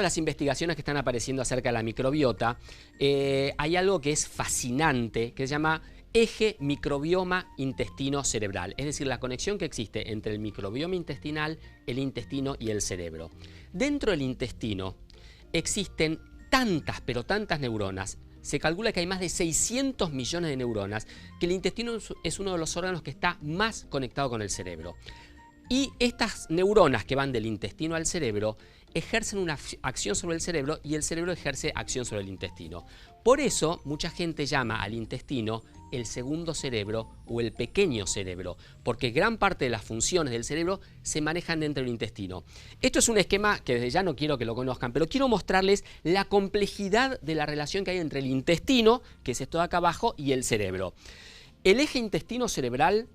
las investigaciones que están apareciendo acerca de la microbiota, hay algo que es fascinante, que se llama eje microbioma intestino cerebral, es decir, la conexión que existe entre el microbioma intestinal, el intestino y el cerebro. Dentro del intestino existen tantas, pero tantas neuronas. Se calcula que hay más de 600 millones de neuronas, que el intestino es uno de los órganos que está más conectado con el cerebro. Y estas neuronas que van del intestino al cerebro ejercen una acción sobre el cerebro y el cerebro ejerce acción sobre el intestino. Por eso mucha gente llama al intestino el segundo cerebro o el pequeño cerebro, porque gran parte de las funciones del cerebro se manejan dentro del intestino. Esto es un esquema que desde ya no quiero que lo conozcan, pero quiero mostrarles la complejidad de la relación que hay entre el intestino, que es esto de acá abajo, y el cerebro. El eje intestino-cerebral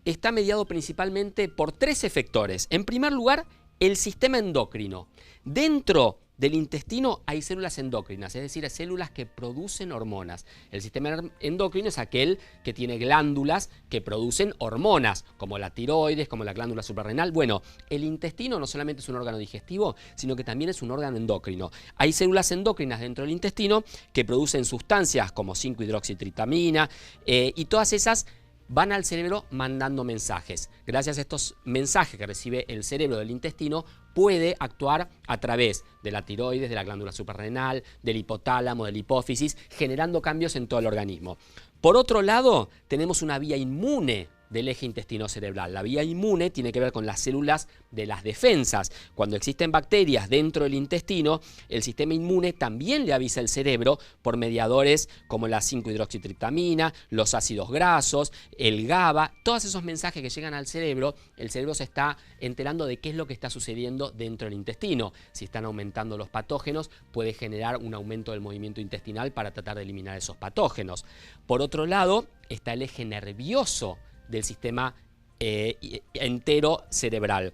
está mediado principalmente por tres efectores. En primer lugar, el sistema endocrino. Dentro del intestino hay células endócrinas, es decir, células que producen hormonas. El sistema endocrino es aquel que tiene glándulas que producen hormonas, como la tiroides, como la glándula suprarrenal. Bueno, el intestino no solamente es un órgano digestivo, sino que también es un órgano endocrino. Hay células endócrinas dentro del intestino que producen sustancias como 5-hidroxitritamina y todas esas van al cerebro mandando mensajes. Gracias a estos mensajes que recibe el cerebro del intestino, puede actuar a través de la tiroides, de la glándula suprarrenal, del hipotálamo, de la hipófisis, generando cambios en todo el organismo. Por otro lado, tenemos una vía inmune del eje intestino-cerebral. La vía inmune tiene que ver con las células de las defensas. Cuando existen bacterias dentro del intestino, el sistema inmune también le avisa al cerebro por mediadores como la 5-hidroxitriptamina, los ácidos grasos, el GABA, todos esos mensajes que llegan al cerebro, el cerebro se está enterando de qué es lo que está sucediendo dentro del intestino. Si están aumentando los patógenos, puede generar un aumento del movimiento intestinal para tratar de eliminar esos patógenos. Por otro lado, está el eje nervioso del sistema entero cerebral.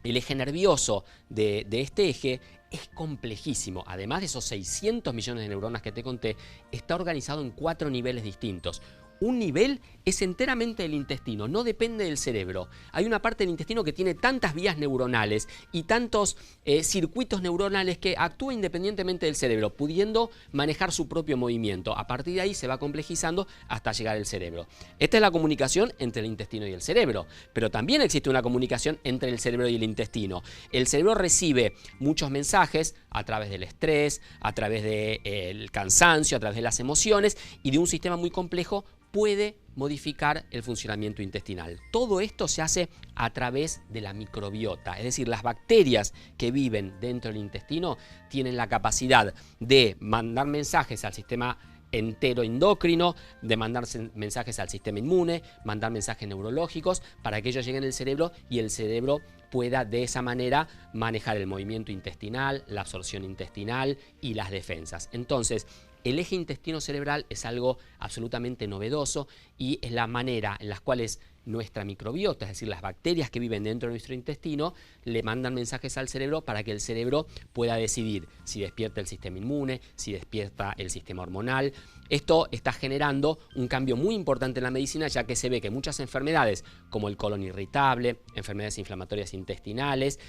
El eje nervioso de este eje es complejísimo. Además de esos 600 millones de neuronas que te conté, está organizado en 4 niveles distintos. Un nivel es enteramente del intestino, no depende del cerebro. Hay una parte del intestino que tiene tantas vías neuronales y tantos circuitos neuronales que actúa independientemente del cerebro, pudiendo manejar su propio movimiento. A partir de ahí se va complejizando hasta llegar al cerebro. Esta es la comunicación entre el intestino y el cerebro, pero también existe una comunicación entre el cerebro y el intestino. El cerebro recibe muchos mensajes a través del estrés, a través del cansancio, a través de las emociones y de un sistema muy complejo puede modificar el funcionamiento intestinal. Todo esto se hace a través de la microbiota, es decir, las bacterias que viven dentro del intestino tienen la capacidad de mandar mensajes al sistema entero endocrino, de mandar mensajes al sistema inmune, mandar mensajes neurológicos para que ellos lleguen al cerebro y el cerebro pueda de esa manera manejar el movimiento intestinal, la absorción intestinal y las defensas. Entonces, el eje intestino-cerebral es algo absolutamente novedoso y es la manera en la cual nuestra microbiota, es decir, las bacterias que viven dentro de nuestro intestino, le mandan mensajes al cerebro para que el cerebro pueda decidir si despierta el sistema inmune, si despierta el sistema hormonal. Esto está generando un cambio muy importante en la medicina, ya que se ve que muchas enfermedades, como el colon irritable, enfermedades inflamatorias intestinales,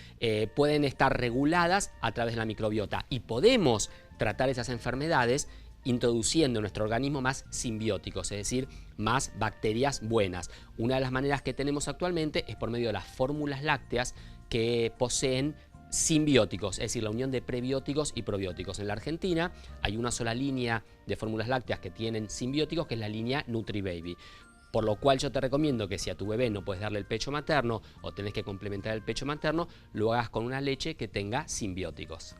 pueden estar reguladas a través de la microbiota y podemos tratar esas enfermedades introduciendo en nuestro organismo más simbióticos, es decir, más bacterias buenas. Una de las maneras que tenemos actualmente es por medio de las fórmulas lácteas que poseen simbióticos, es decir, la unión de prebióticos y probióticos. En la Argentina hay una sola línea de fórmulas lácteas que tienen simbióticos, que es la línea NutriBaby. Por lo cual yo te recomiendo que si a tu bebé no puedes darle el pecho materno o tenés que complementar el pecho materno, lo hagas con una leche que tenga simbióticos.